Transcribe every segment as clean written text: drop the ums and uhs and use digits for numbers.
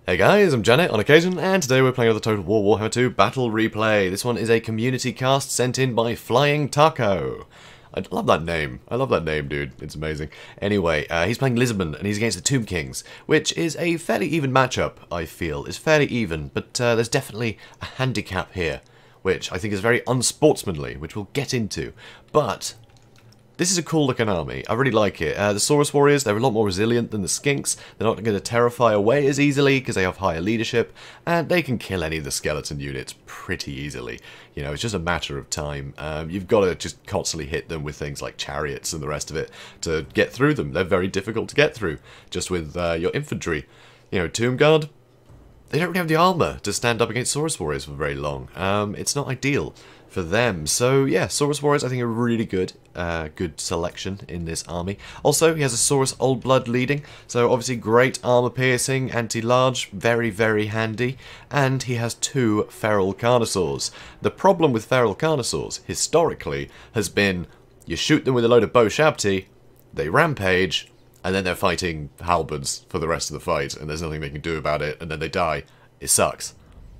Hey guys, I'm JanetOnOccasion, and today we're playing another Total War Warhammer II Battle Replay. This one is a community cast sent in by Flying Taco. I love that name. I love that name, dude. It's amazing. Anyway, he's playing Lizardmen, and he's against the Tomb Kings, which is a fairly even matchup, I feel. It's fairly even, but there's definitely a handicap here, which I think is very unsportsmanly, which we'll get into. But this is a cool looking army. I really like it. The Saurus Warriors, they're a lot more resilient than the Skinks. They're not going to terrify away as easily because they have higher leadership, and they can kill any of the skeleton units pretty easily. You know, it's just a matter of time. You've got to just constantly hit them with things like chariots and the rest of it to get through them. They're very difficult to get through, just with your infantry. You know, Tomb Guard, they don't really have the armor to stand up against Saurus Warriors for very long. It's not ideal for them. So yeah, Saurus Warriors I think are really good. Good selection in this army. Also, he has a Saurus Old Blood leading, so obviously great armor piercing, anti-large, very, very handy. And he has 2 feral carnosaurs. The problem with feral carnosaurs, historically, has been you shoot them with a load of bow shabti, they rampage, and then they're fighting halberds for the rest of the fight, and there's nothing they can do about it, and then they die. It sucks.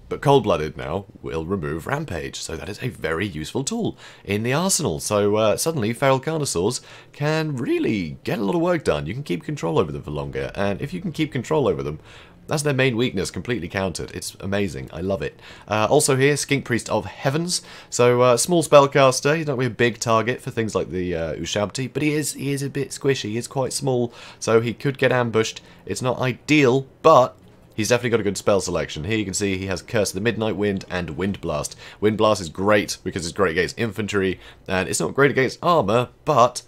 But cold-blooded now will remove rampage, so that is a very useful tool in the arsenal. So suddenly feral carnosaurs can really get a lot of work done. You can keep control over them for longer, and if you can keep control over them, that's their main weakness completely countered. It's amazing. I love it. Also here, Skink Priest of Heavens. So small spellcaster. He's not really a big target for things like the Ushabti, but he is a bit squishy. He's quite small, so he could get ambushed. It's not ideal, but he's definitely got a good spell selection. Here you can see he has Curse of the Midnight Wind and Wind Blast. Wind Blast is great because it's great against infantry, and it's not great against armor, but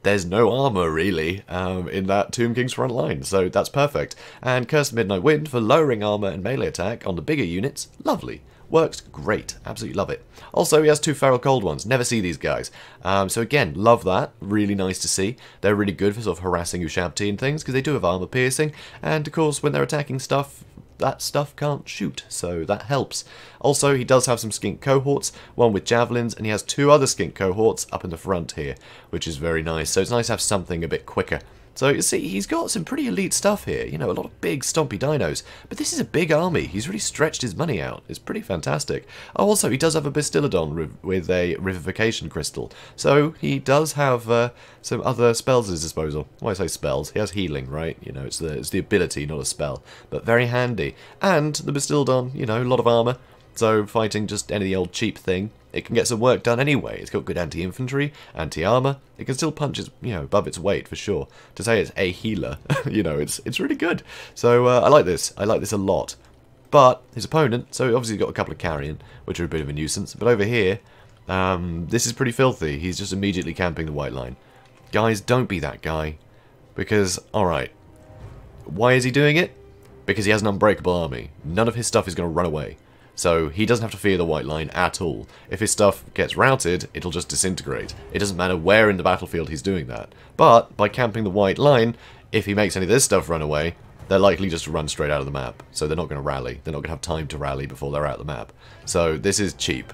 there's no armor really in that Tomb King's front line, so that's perfect. And Curse of the Midnight Wind for lowering armor and melee attack on the bigger units, lovely. Works great. Absolutely love it. Also, he has 2 feral cold ones. Never see these guys. So again, love that. Really nice to see. They're really good for sort of harassing Ushabti and things, because they do have armor piercing. And of course, when they're attacking stuff, that stuff can't shoot, so that helps. Also, he does have some skink cohorts, one with javelins, and he has 2 other skink cohorts up in the front here, which is very nice. So it's nice to have something a bit quicker. So you see, he's got some pretty elite stuff here, you know, a lot of big stompy dinos, but this is a big army. He's really stretched his money out. It's pretty fantastic. Oh, also, he does have a Bastillodon with a Revivification Crystal, so he does have some other spells at his disposal. When I say spells, he has healing, right? You know, it's the ability, not a spell, but very handy. And the Bastillodon, you know, a lot of armor, so fighting just any old cheap thing, it can get some work done anyway. It's got good anti-infantry, anti-armor. It can still punch its, you know, above its weight for sure. To say it's a healer, you know, it's really good. So I like this. I like this a lot. But his opponent, so obviously he's got a couple of carrion, which are a bit of a nuisance. But over here, this is pretty filthy. He's just immediately camping the white line. Guys, don't be that guy. Because, alright, why is he doing it? Because he has an unbreakable army. None of his stuff is going to run away. So he doesn't have to fear the white line at all. If his stuff gets routed, it'll just disintegrate. It doesn't matter where in the battlefield he's doing that. But by camping the white line, if he makes any of this stuff run away, they're likely just to run straight out of the map. So they're not going to rally. They're not going to have time to rally before they're out of the map. So this is cheap.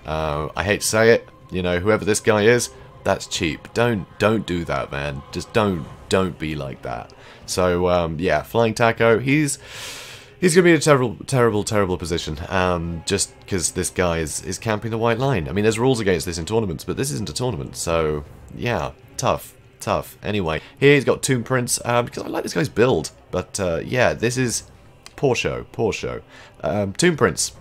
I hate to say it, you know, whoever this guy is, that's cheap. Don't do that, man. Just don't be like that. So yeah, Flying Taco, he's going to be in a terrible position, just because this guy is camping the white line. I mean, there's rules against this in tournaments, but this isn't a tournament, so yeah, tough. Anyway, here he's got Tomb Prince, because I like this guy's build, but yeah, this is poor show. Tomb Prince,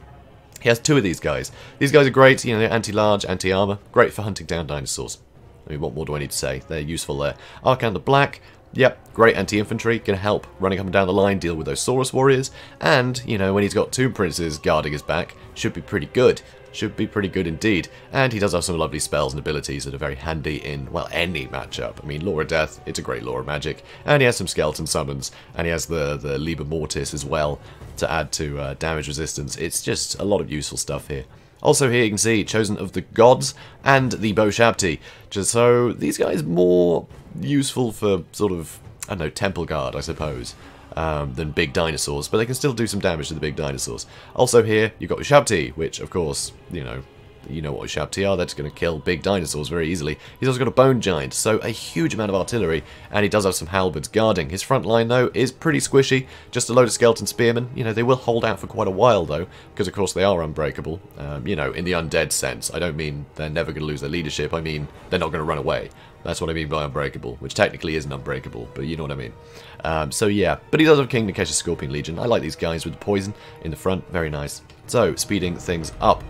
he has 2 of these guys. These guys are great, you know, anti-large, anti-armor, great for hunting down dinosaurs. I mean, what more do I need to say? They're useful there. Arcane the Black. Yep, great anti-infantry, can help running up and down the line, deal with those Saurus Warriors, and, you know, when he's got 2 princes guarding his back, should be pretty good. Should be pretty good indeed. And he does have some lovely spells and abilities that are very handy in, well, any matchup. I mean, Law of Death, it's a great Law of Magic, and he has some skeleton summons, and he has the Liber Mortis as well to add to damage resistance. It's just a lot of useful stuff here. Also here you can see Chosen of the Gods and the Bow Shabti. Just so these guys more useful for sort of, I don't know, temple guard, I suppose, than big dinosaurs, but they can still do some damage to the big dinosaurs. Also here you've got Ushabti, which of course, you know, You know what Ushabti are, they're just going to kill big dinosaurs very easily. He's also got a bone giant, so a huge amount of artillery, and he does have some halberds guarding. His front line, though, is pretty squishy, just a load of skeleton spearmen. You know, they will hold out for quite a while, though, because of course they are unbreakable. You know, in the undead sense. I don't mean they're never going to lose their leadership, I mean they're not going to run away. That's what I mean by unbreakable, which technically isn't unbreakable, but you know what I mean. So yeah, but he does have King Nikesh's Scorpion Legion. I like these guys with the poison in the front, very nice. So, speeding things up.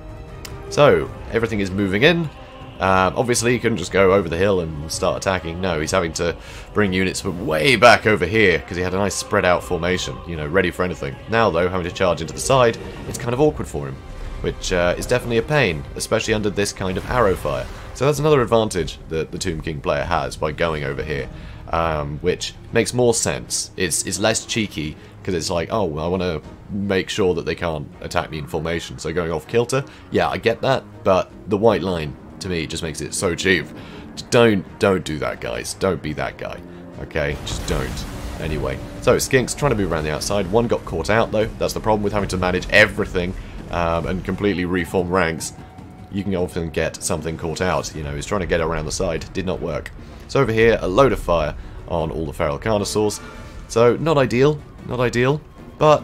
So, everything is moving in. Obviously, he couldn't just go over the hill and start attacking. No, he's having to bring units from way back over here, because he had a nice spread out formation, you know, ready for anything. Now, though, having to charge into the side, it's kind of awkward for him, which is definitely a pain, especially under this kind of arrow fire. So that's another advantage that the Tomb King player has by going over here, which makes more sense. It's less cheeky, because it's like, oh, well, I want to make sure that they can't attack me in formation, so going off kilter, yeah, I get that, but the white line, to me, just makes it so cheap. Don't do that, guys. Don't be that guy, okay? Just don't. Anyway, so Skinks trying to move around the outside. One got caught out, though. That's the problem with having to manage everything and completely reform ranks. You can often get something caught out. You know, he's trying to get around the side. Did not work. So over here, a load of fire on all the feral carnosaurs. So, not ideal, but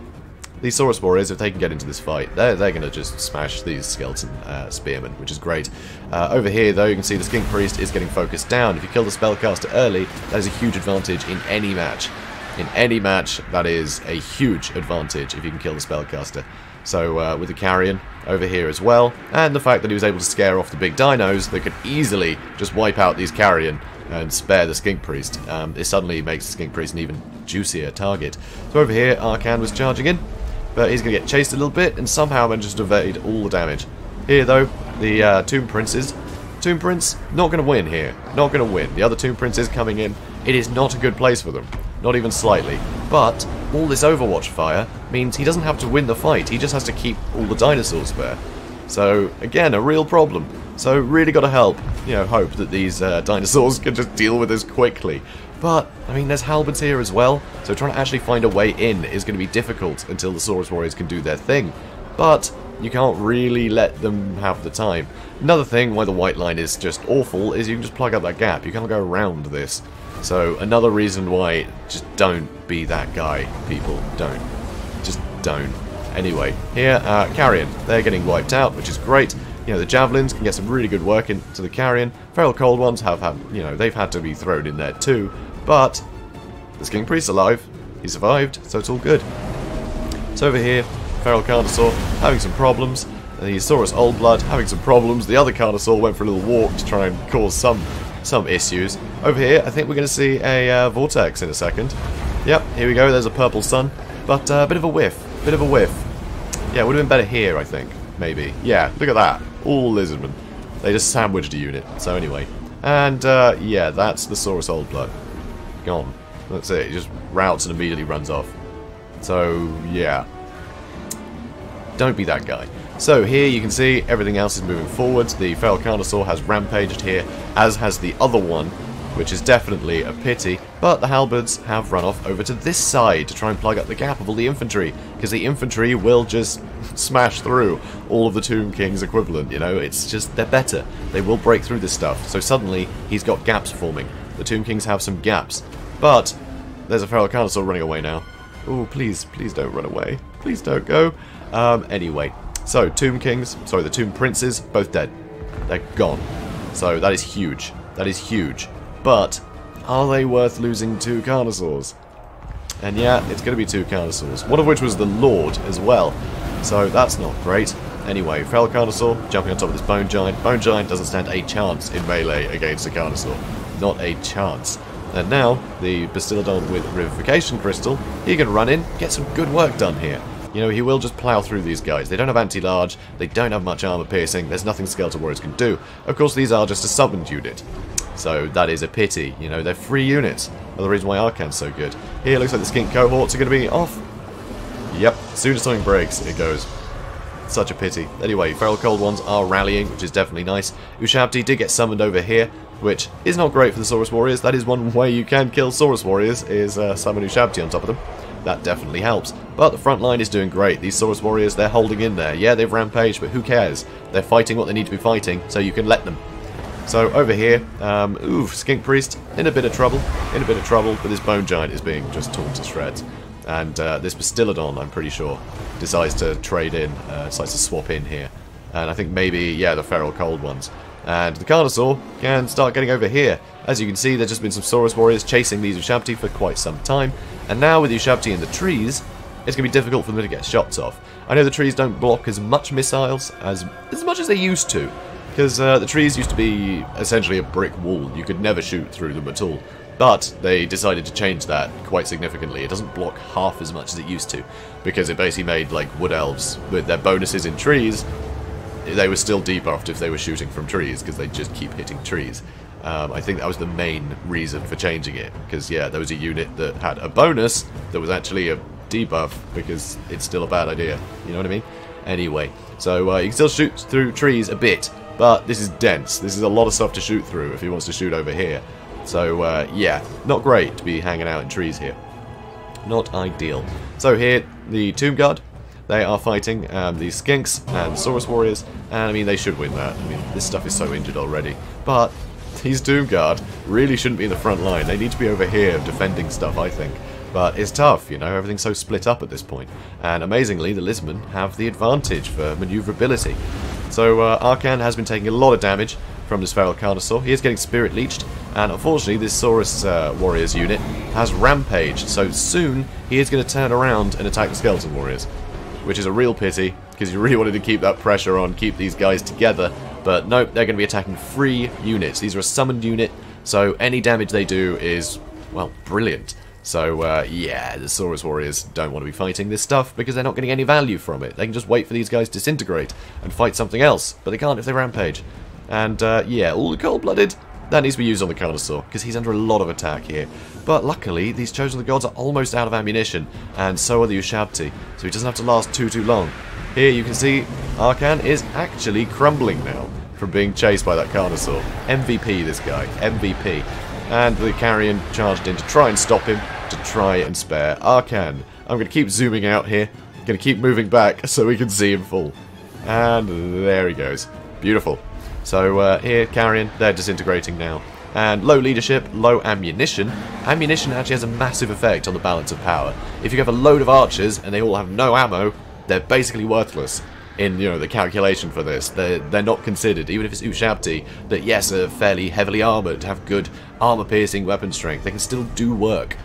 these Saurus Warriors, if they can get into this fight, they're going to just smash these skeleton spearmen, which is great. Over here, though, you can see the Skink Priest is getting focused down. If you kill the Spellcaster early, that is a huge advantage in any match. In any match, that is a huge advantage if you can kill the Spellcaster. So, with the Carrion over here as well, and the fact that he was able to scare off the big dinos that could easily just wipe out these Carrion and spare the Skink Priest, it suddenly makes the Skink Priest an even juicier target. So over here, Arcan was charging in, but he's going to get chased a little bit, and somehow manages to evade all the damage. Here, though, the Tomb Princes. Tomb Prince, not going to win here. Not going to win. The other Tomb Prince is coming in. It is not a good place for them. Not even slightly. But all this Overwatch fire means he doesn't have to win the fight. He just has to keep all the dinosaurs there. So, again, a real problem. So, really got to hope that these dinosaurs can just deal with this quickly. But, I mean, there's halberds here as well, so trying to actually find a way in is going to be difficult until the Saurus Warriors can do their thing. But you can't really let them have the time. Another thing why the white line is just awful is you can just plug up that gap. You can't go around this. So, another reason why, just don't be that guy, people. Don't. Just don't. Anyway, here, Carrion. They're getting wiped out, which is great. You know, the Javelins can get some really good work into the Carrion. Feral Cold Ones have had, you know, they've had to be thrown in there too. But the Skink Priest's alive. He survived, so it's all good. So over here, Feral Carnosaur having some problems. The Saurus Old Blood having some problems. The other Carnosaur went for a little walk to try and cause some issues. Over here, I think we're going to see a Vortex in a second. Yep, here we go. There's a purple sun. But a bit of a whiff. Bit of a whiff. Yeah, it would have been better here, I think. Maybe. Yeah, look at that. All Lizardmen. They just sandwiched a unit. So anyway. And, yeah, that's the Saurus Old Blood. Gone. That's it. He just routes and immediately runs off. So, yeah. Don't be that guy. So here you can see everything else is moving forwards. The Feral Carnosaur has rampaged here, as has the other one, which is definitely a pity. But the halberds have run off over to this side to try and plug up the gap of all the infantry, because the infantry will just smash through all of the Tomb King's equivalent, you know, it's just, they're better. They will break through this stuff. So suddenly, he's got gaps forming. The Tomb Kings have some gaps. But there's a Feral Carnosaur running away now. Oh, please don't run away. Please don't go. Anyway. So, Tomb Kings, sorry, the Tomb Princes, both dead. They're gone. So, that is huge. That is huge. But, are they worth losing 2 Carnosaurs? And yeah, it's going to be 2 Carnosaurs. One of which was the Lord as well. So, that's not great. Anyway, Feral Carnosaur jumping on top of this Bone Giant. Bone Giant doesn't stand a chance in melee against a Carnosaur. Not a chance. And now, the Bastillodon with Revivification Crystal, he can run in, get some good work done here. You know, he will just plow through these guys. They don't have anti-large, they don't have much armor piercing, there's nothing Skeleton Warriors can do. Of course, these are just a summoned unit. So that is a pity, you know, they're free units. Another reason why Arcan's so good. Here, looks like the Skink cohorts are going to be off. Yep, as soon as something breaks, it goes. Such a pity. Anyway, Feral Cold Ones are rallying, which is definitely nice. Ushabti did get summoned over here, which is not great for the Saurus Warriors. That is one way you can kill Saurus Warriors, is summon Ushabti on top of them. That definitely helps. But the front line is doing great. These Saurus warriors, they're holding in there. Yeah, they've rampaged, but who cares? They're fighting what they need to be fighting, so you can let them. So over here, Skink Priest in a bit of trouble. But this Bone Giant is being just torn to shreds. And this Bastillodon, I'm pretty sure, decides to trade in, decides to swap in here. And I think maybe, yeah, the Feral Cold ones. And the Carnosaur can start getting over here. As you can see, there's just been some Saurus warriors chasing these Ushabti for quite some time. And now with Ushabti in the trees, it's going to be difficult for them to get shots off. I know the trees don't block as much missiles as much as they used to. Because the trees used to be essentially a brick wall. You could never shoot through them at all. But they decided to change that quite significantly. It doesn't block half as much as it used to. Because it basically made, like, Wood Elves, with their bonuses in trees, they were still debuffed if they were shooting from trees, because they just keep hitting trees. I think that was the main reason for changing it. Because, yeah, there was a unit that had a bonus that was actually a debuff, because it's still a bad idea. You know what I mean? Anyway, so you can still shoot through trees a bit, but this is dense. This is a lot of stuff to shoot through if he wants to shoot over here. So, yeah, not great to be hanging out in trees here. Not ideal. So here, the Tomb Guard, they are fighting these Skinks and Saurus Warriors, and I mean, they should win that. I mean, this stuff is so injured already. But these Tomb Guard really shouldn't be in the front line. They need to be over here defending stuff, I think. But it's tough, you know, everything's so split up at this point. And amazingly, the Lizardmen have the advantage for maneuverability. So Arcan has been taking a lot of damage from this Feral Carnosaur. He is getting Spirit Leeched, and unfortunately this Saurus Warriors unit has rampaged, so soon he is going to turn around and attack the Skeleton Warriors. Which is a real pity, because you really wanted to keep that pressure on, keep these guys together, but nope, they're going to be attacking 3 units. These are a summoned unit, so any damage they do is, well, brilliant. So, yeah, the Saurus Warriors don't want to be fighting this stuff because they're not getting any value from it. They can just wait for these guys to disintegrate and fight something else, but they can't if they rampage. And, yeah, all the cold-blooded, that needs to be used on the Carnosaur, because he's under a lot of attack here. But luckily, these Chosen of the Gods are almost out of ammunition, and so are the Ushabti, so he doesn't have to last too long. Here you can see Arcan is actually crumbling now from being chased by that Carnosaur. MVP, this guy. MVP. And the Carrion charged in to try and stop him, to try and spare Arcan. I'm going to keep zooming out here. Going to keep moving back so we can see him fall. And there he goes. Beautiful. So here, Carrion, they're disintegrating now. And low leadership, low ammunition. Ammunition actually has a massive effect on the balance of power. If you have a load of archers and they all have no ammo, they're basically worthless in, you know, the calculation for this. They're not considered, even if it's Ushabti, that yes, are fairly heavily armoured, have good armour-piercing weapon strength. They can still do work.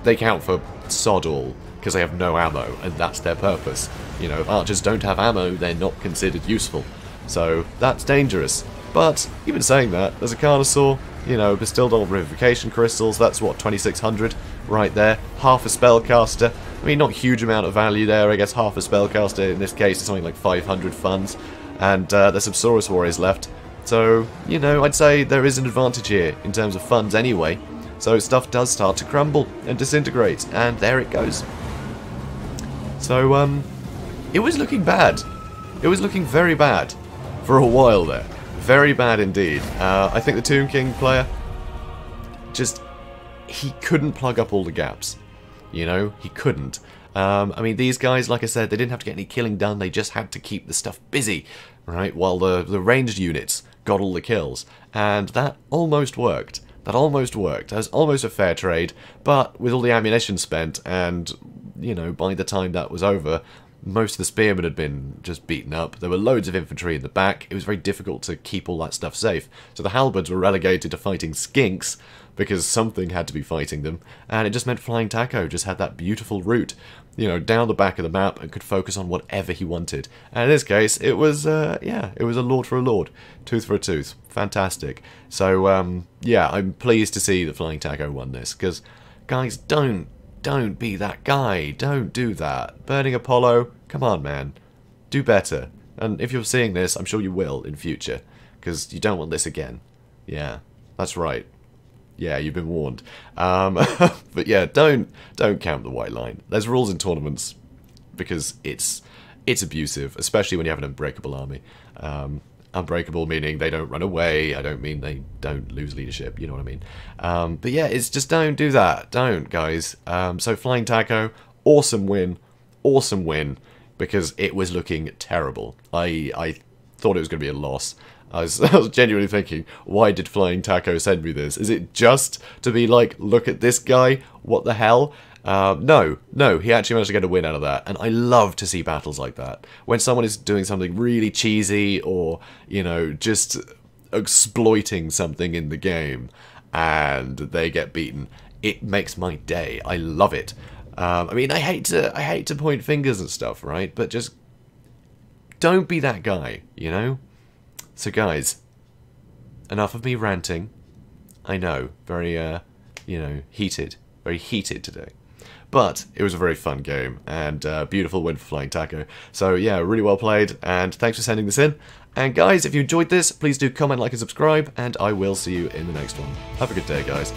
They count for sod all, because they have no ammo, and that's their purpose. You know, if archers don't have ammo, they're not considered useful. So, that's dangerous. But, even saying that, there's a Carnosaur, you know, Bastillodon Revivification Crystals, that's what, 2600 right there. Half a Spellcaster. I mean, not a huge amount of value there, I guess half a Spellcaster in this case is something like 500 funds. And there's some Saurus Warriors left. So, you know, I'd say there is an advantage here in terms of funds anyway. So stuff does start to crumble and disintegrate, and there it goes. So, it was looking bad. It was looking very bad for a while there. Very bad indeed. I think the Tomb King player, just, he couldn't plug up all the gaps. You know, he couldn't. I mean, these guys, like I said, they didn't have to get any killing done, they just had to keep the stuff busy, right, while the ranged units got all the kills. And that almost worked. That almost worked. That was almost a fair trade, but with all the ammunition spent, and, you know, by the time that was over, most of the spearmen had been just beaten up. There were loads of infantry in the back. It was very difficult to keep all that stuff safe. So the halberds were relegated to fighting skinks, because something had to be fighting them, and it just meant Flying Taco just had that beautiful route, you know, down the back of the map and could focus on whatever he wanted. And in this case, it was, yeah, it was a lord for a lord, tooth for a tooth. Fantastic. So, yeah, I'm pleased to see that Flying Taco won this, because, guys, don't be that guy. Don't do that. Burning Apollo, come on, man. Do better. And if you're seeing this, I'm sure you will in future, because you don't want this again. Yeah, that's right. Yeah, you've been warned. But yeah, don't camp the white line. There's rules in tournaments because it's abusive, especially when you have an unbreakable army. Unbreakable meaning they don't run away. I don't mean they don't lose leadership, you know what I mean. But yeah, it's just don't do that. Don't, guys. So Flying Taco, awesome win, because it was looking terrible. I thought it was going to be a loss. I was genuinely thinking, why did Flying Taco send me this? Is it just to be like, look at this guy, what the hell? No, he actually managed to get a win out of that, and I love to see battles like that. When someone is doing something really cheesy, or, you know, just exploiting something in the game, and they get beaten, it makes my day. I love it. I mean, I hate to point fingers and stuff, right? But just don't be that guy, you know? So guys, enough of me ranting. I know, very, you know, very heated today. But it was a very fun game, and beautiful win for Flying Taco. So yeah, really well played, and thanks for sending this in. And guys, if you enjoyed this, please do comment, like, and subscribe, and I will see you in the next one. Have a good day, guys.